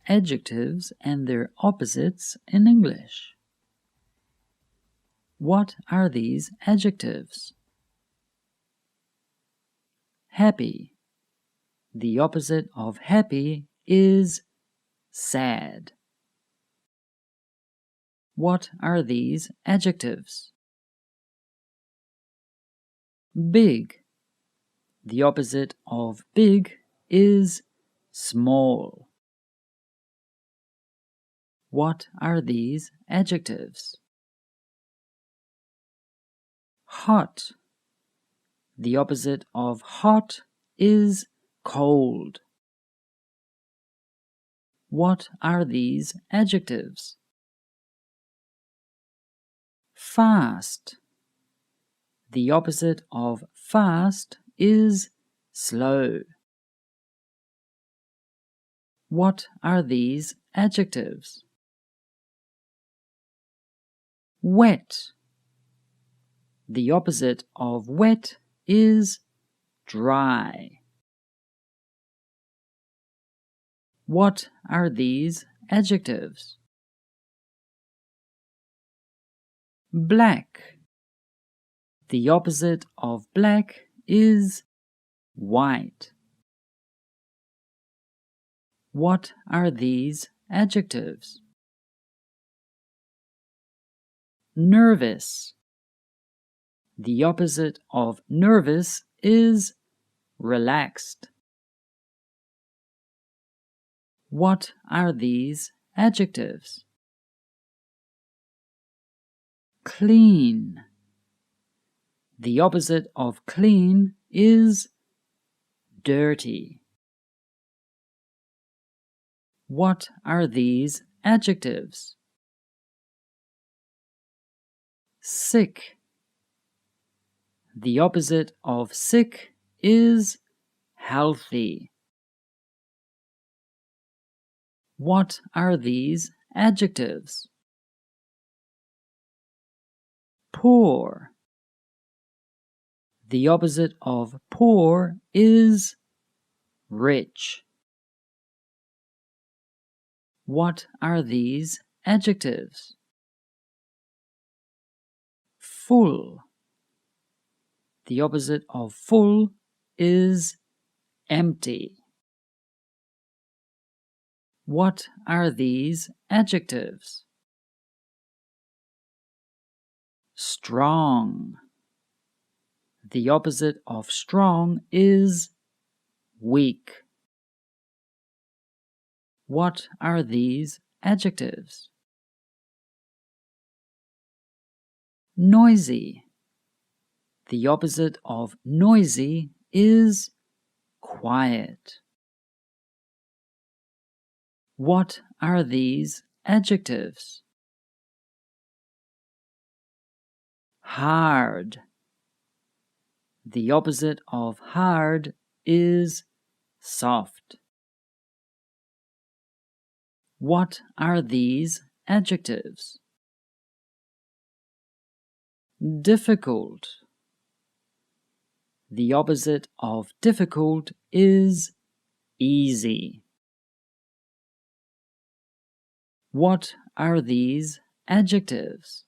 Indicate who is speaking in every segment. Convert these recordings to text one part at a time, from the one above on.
Speaker 1: Adjectives and their opposites in English. What are these adjectives? Happy. The opposite of happy is sad. What are these adjectives? Big. The opposite of big is small. What are these adjectives? Hot. The opposite of hot is cold. What are these adjectives? Fast. The opposite of fast is slow. What are these adjectives? Wet. The opposite of wet is dry. What are these adjectives? Black. The opposite of black is white. What are these adjectives? Nervous. The opposite of nervous is relaxed. What are these adjectives? Clean. The opposite of clean is dirty. What are these adjectives? Sick. The opposite of sick is healthy. What are these adjectives? Poor. The opposite of poor is rich. What are these adjectives? Full. The opposite of full is empty. What are these adjectives? Strong. The opposite of strong is weak. What are these adjectives? Noisy. The opposite of noisy is quiet. What are these adjectives? Hard. The opposite of hard is soft. What are these adjectives? Difficult. The opposite of difficult is easy. What are these adjectives?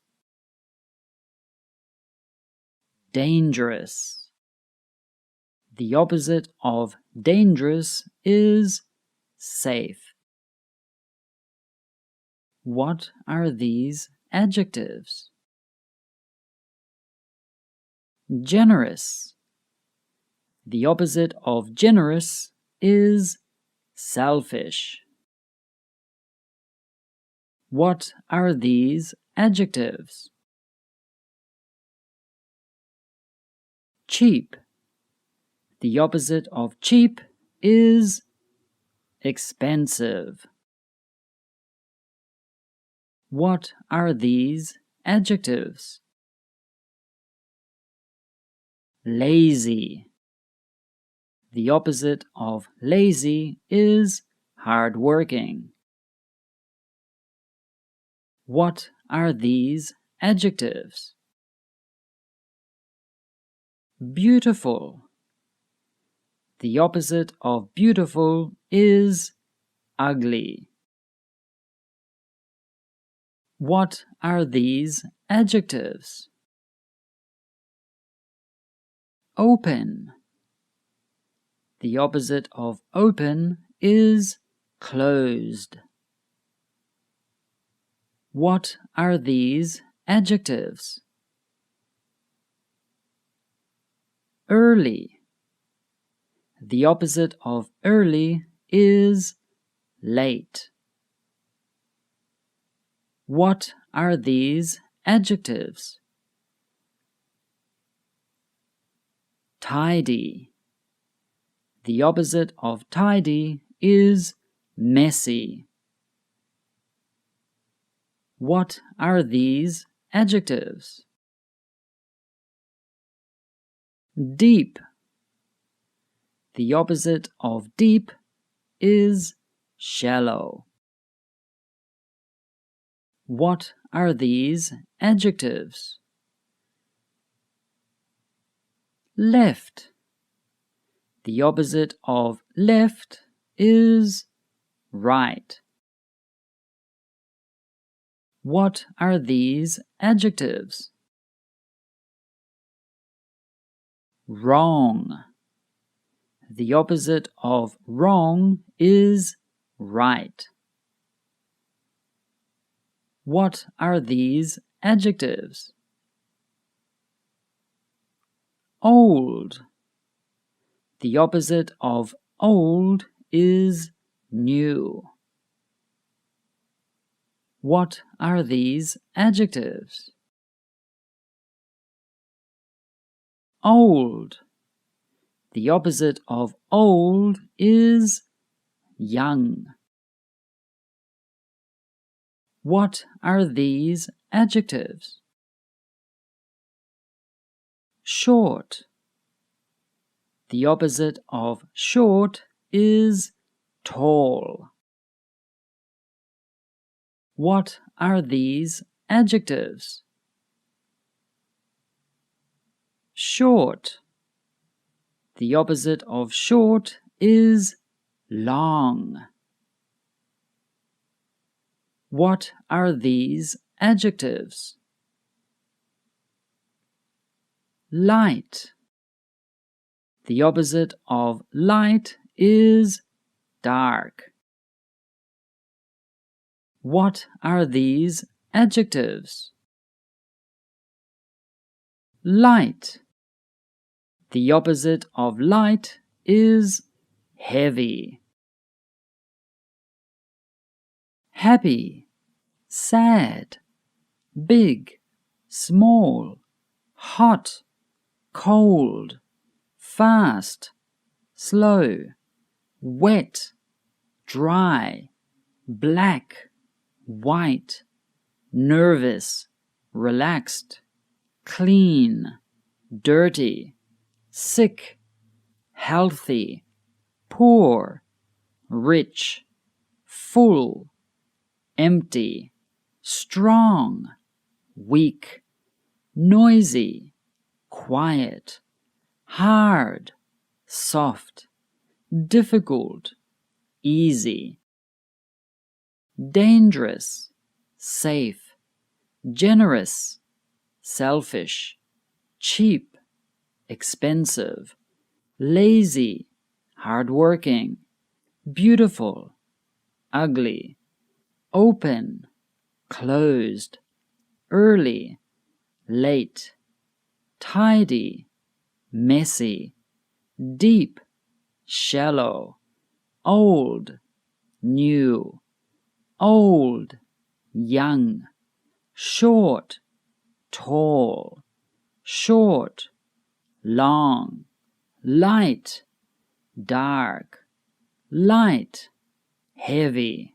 Speaker 1: Dangerous. The opposite of dangerous is safe. What are these adjectives? Generous. The opposite of generous is selfish. What are these adjectives? Cheap. The opposite of cheap is expensive. What are these adjectives? Lazy. The opposite of lazy is hardworking. What are these adjectives. Beautiful. The opposite of beautiful is ugly. What are these adjectives? Open. The opposite of open is closed. What are these adjectives? Early. The opposite of early is late. What are these adjectives? Tidy. The opposite of tidy is messy. What are these adjectives? Deep. The opposite of deep is shallow. What are these adjectives? Left. The opposite of left is right. What are these adjectives? Wrong. The opposite of wrong is right. What are these adjectives? Old. The opposite of old is new. What are these adjectives? Old. The opposite of old is young. What are these adjectives? Short. The opposite of short is tall. What are these adjectives? Short. The opposite of short is long. What are these adjectives? Light. The opposite of light is dark. What are these adjectives? Light. The opposite of light is heavy. Happy, sad, big, small, hot, cold, fast, slow, wet, dry, black, white, nervous, relaxed, clean, dirty, sick, healthy, poor, rich, full, empty, strong, weak, noisy, quiet, hard, soft, difficult, easy, dangerous, safe, generous, selfish, cheap, expensive, lazy, hardworking, beautiful, ugly, open, closed, early, late, tidy, messy, deep, shallow, old, new, old, young, short, tall, short, long, light, dark, light, heavy.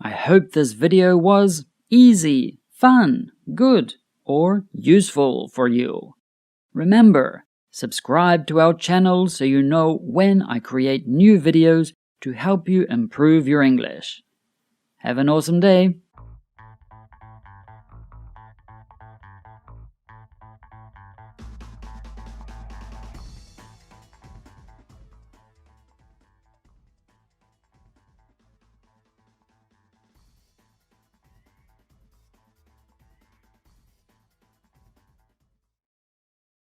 Speaker 1: I hope this video was easy, fun, good, or useful for you. Remember, subscribe to our channel so you know when I create new videos to help you improve your English. Have an awesome day!